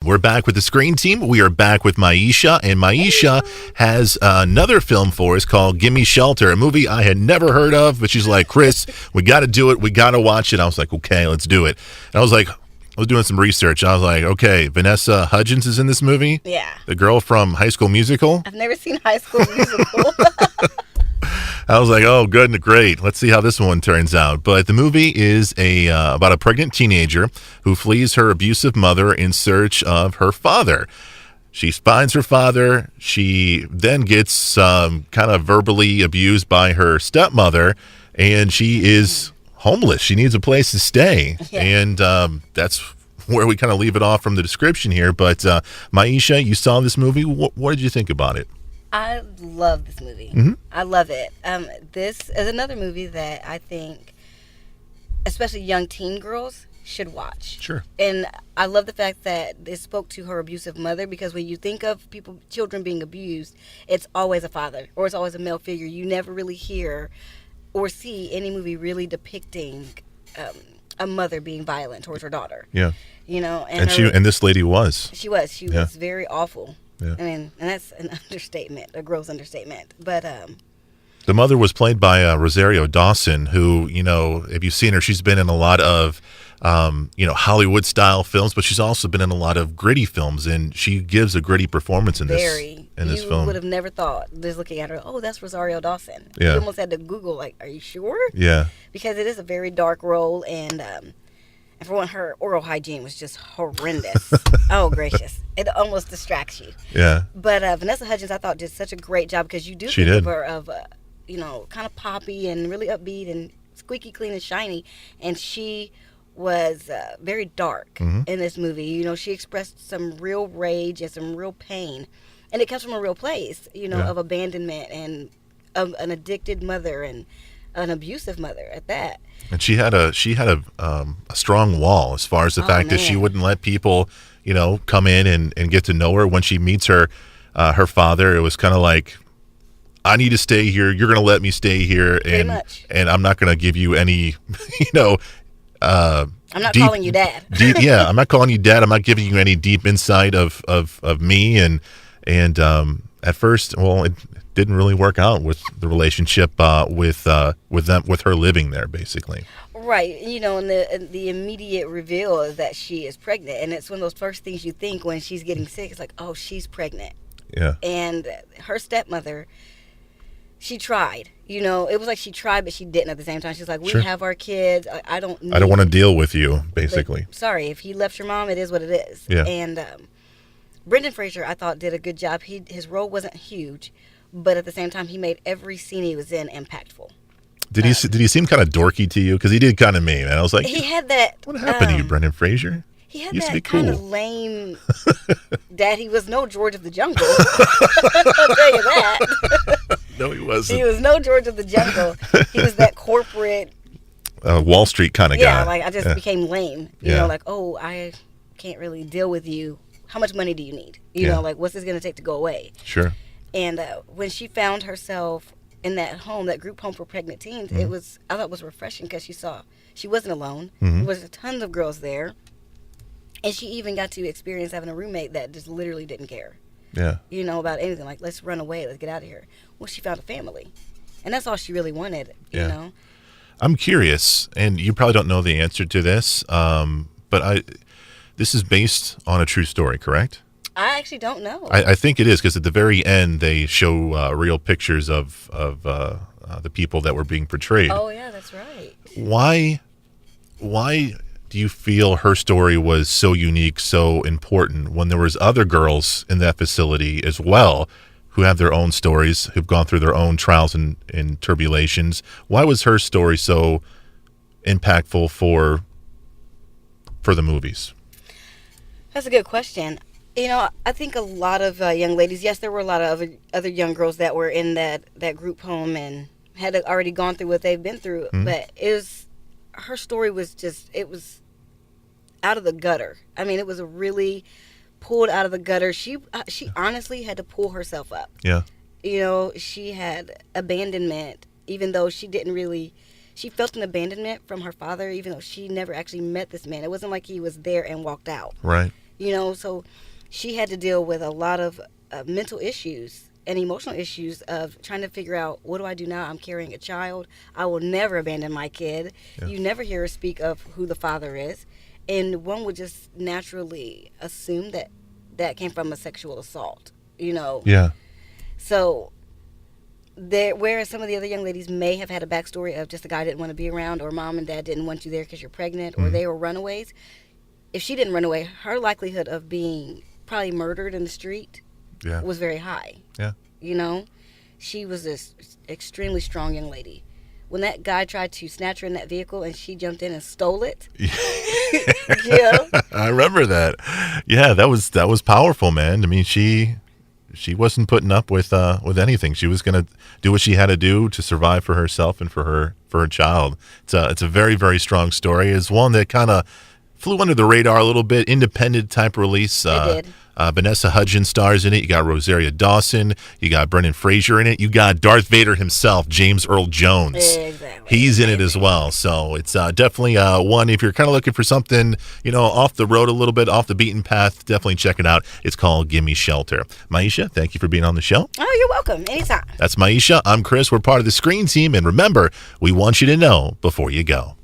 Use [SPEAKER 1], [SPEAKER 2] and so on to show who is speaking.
[SPEAKER 1] We're back with the Screen Team. We are back with Maisha, and Maisha has another film for us called Gimme Shelter, a movie I had never heard of, but she's like, Chris, we got to do it. We got to watch it. I was like, okay, let's do it. And I was doing some research. I was like, okay, Vanessa Hudgens is in this movie?
[SPEAKER 2] Yeah.
[SPEAKER 1] The girl from High School Musical?
[SPEAKER 2] I've never seen High School Musical.
[SPEAKER 1] I was like, oh, good and great. Let's see how this one turns out. But the movie is about a pregnant teenager who flees her abusive mother in search of her father. She finds her father. She then gets kind of verbally abused by her stepmother, and she is homeless. She needs a place to stay. Yeah. And that's where we kind of leave it off from the description here. But Maisha, you saw this movie. What did you think about it?
[SPEAKER 2] I love this movie.
[SPEAKER 1] Mm-hmm.
[SPEAKER 2] I love it. This is another movie that I think, especially young teen girls, should watch.
[SPEAKER 1] Sure.
[SPEAKER 2] And I love the fact that it spoke to her abusive mother, because when you think of children being abused, it's always a father or it's always a male figure. You never really hear or see any movie really depicting a mother being violent towards her daughter.
[SPEAKER 1] Yeah.
[SPEAKER 2] You know,
[SPEAKER 1] and this lady was.
[SPEAKER 2] She was very awful.
[SPEAKER 1] Yeah.
[SPEAKER 2] I mean, and that's an understatement, a gross understatement. But
[SPEAKER 1] the mother was played by Rosario Dawson, who, you know, if you've seen her, she's been in a lot of, Hollywood style films, but she's also been in a lot of gritty films, and she gives a gritty performance in this film.
[SPEAKER 2] You would have never thought, just looking at her, oh, that's Rosario Dawson.
[SPEAKER 1] Yeah.
[SPEAKER 2] You almost had to Google, like, are you sure?
[SPEAKER 1] Yeah.
[SPEAKER 2] Because it is a very dark role, and for one, her oral hygiene was just horrendous. Oh, gracious. It almost distracts you.
[SPEAKER 1] Yeah.
[SPEAKER 2] But Vanessa Hudgens, I thought, did such a great job, because you do think of her of, kind of poppy and really upbeat and squeaky clean and shiny. And she was very dark in this movie. You know, she expressed some real rage and some real pain. And it comes from a real place, of abandonment and an addicted mother and an abusive mother at that.
[SPEAKER 1] And she had a strong wall as far as the fact that she wouldn't let people, come in and get to know her. When she meets her father, it was kind of like, I need to stay here. You're going to let me stay here, and I'm not going to give you any,
[SPEAKER 2] I'm not calling you dad.
[SPEAKER 1] I'm not calling you dad. I'm not giving you any deep insight of me. And at first, well, it didn't really work out with the relationship with her living there, basically.
[SPEAKER 2] Right. And the immediate reveal is that she is pregnant, and it's one of those first things you think when she's getting sick. It's like, oh, she's pregnant.
[SPEAKER 1] Yeah.
[SPEAKER 2] And her stepmother, she tried. It was like she tried, but she didn't at the same time. She's like, we have our kids. I don't
[SPEAKER 1] want to deal with you, basically.
[SPEAKER 2] Sorry, if he left your mom, it is what it is.
[SPEAKER 1] Yeah.
[SPEAKER 2] And Brendan Fraser, I thought, did a good job. His role wasn't huge, but at the same time, he made every scene he was in impactful.
[SPEAKER 1] Did he seem kind of dorky to you? Because he did kind of me, man. I was like,
[SPEAKER 2] he had that.
[SPEAKER 1] What happened to you, Brendan Fraser?
[SPEAKER 2] He had that kind of lame dad. He was no George of the Jungle. I'll tell you that.
[SPEAKER 1] No, he wasn't.
[SPEAKER 2] He was no George of the Jungle. He was that corporate
[SPEAKER 1] Wall Street kind of guy.
[SPEAKER 2] Yeah, like I just became lame. You know, like, oh, I can't really deal with you. How much money do you need? You know, like, what's this going to take to go away?
[SPEAKER 1] Sure.
[SPEAKER 2] And when she found herself in that home, that group home for pregnant teens, I thought it was refreshing, because she wasn't alone. There was tons of girls there. And she even got to experience having a roommate that just literally didn't care.
[SPEAKER 1] Yeah.
[SPEAKER 2] About anything. Like, let's run away. Let's get out of here. Well, she found a family. And that's all she really wanted, you know?
[SPEAKER 1] I'm curious, and you probably don't know the answer to this, but this is based on a true story, correct?
[SPEAKER 2] I actually don't know.
[SPEAKER 1] I think it is, because at the very end, they show real pictures of the people that were being portrayed.
[SPEAKER 2] Oh, yeah, that's right.
[SPEAKER 1] Why do you feel her story was so unique, so important, when there was other girls in that facility as well who have their own stories, who've gone through their own trials and tribulations? Why was her story so impactful for the movies?
[SPEAKER 2] That's a good question. I think a lot of young ladies, yes, there were a lot of other young girls that were in that group home and had already gone through what they've been through, but her story was it was out of the gutter. I mean, it was really pulled out of the gutter. She honestly had to pull herself up.
[SPEAKER 1] Yeah.
[SPEAKER 2] She had abandonment, even though she felt an abandonment from her father, even though she never actually met this man. It wasn't like he was there and walked out.
[SPEAKER 1] Right.
[SPEAKER 2] So she had to deal with a lot of mental issues and emotional issues of trying to figure out, what do I do now? I'm carrying a child. I will never abandon my kid. Yeah. You never hear her speak of who the father is. And one would just naturally assume that came from a sexual assault,
[SPEAKER 1] Yeah.
[SPEAKER 2] So whereas some of the other young ladies may have had a backstory of just a guy didn't want to be around, or mom and dad didn't want you there because you're pregnant, or they were runaways. If she didn't run away, her likelihood of being probably murdered in the street was very high.
[SPEAKER 1] Yeah.
[SPEAKER 2] She was this extremely strong young lady. When that guy tried to snatch her in that vehicle and she jumped in and stole it. Yeah.
[SPEAKER 1] I remember that. Yeah, that was powerful, man. I mean, she wasn't putting up with anything. She was going to do what she had to do to survive for herself and for her child. It's a very, very strong story. It's one that kind of flew under the radar a little bit, independent type release.
[SPEAKER 2] It did.
[SPEAKER 1] Vanessa Hudgens stars in it. You got Rosaria Dawson. You got Brendan Fraser in it. You got Darth Vader himself, James Earl Jones.
[SPEAKER 2] Exactly.
[SPEAKER 1] He's in it as well. So it's definitely one, if you're kind of looking for something, off the road a little bit, off the beaten path, definitely check it out. It's called Gimme Shelter. Maisha, thank you for being on the show.
[SPEAKER 2] Oh, you're welcome. Anytime.
[SPEAKER 1] That's Maisha. I'm Chris. We're part of the Screen Team. And remember, we want you to know before you go.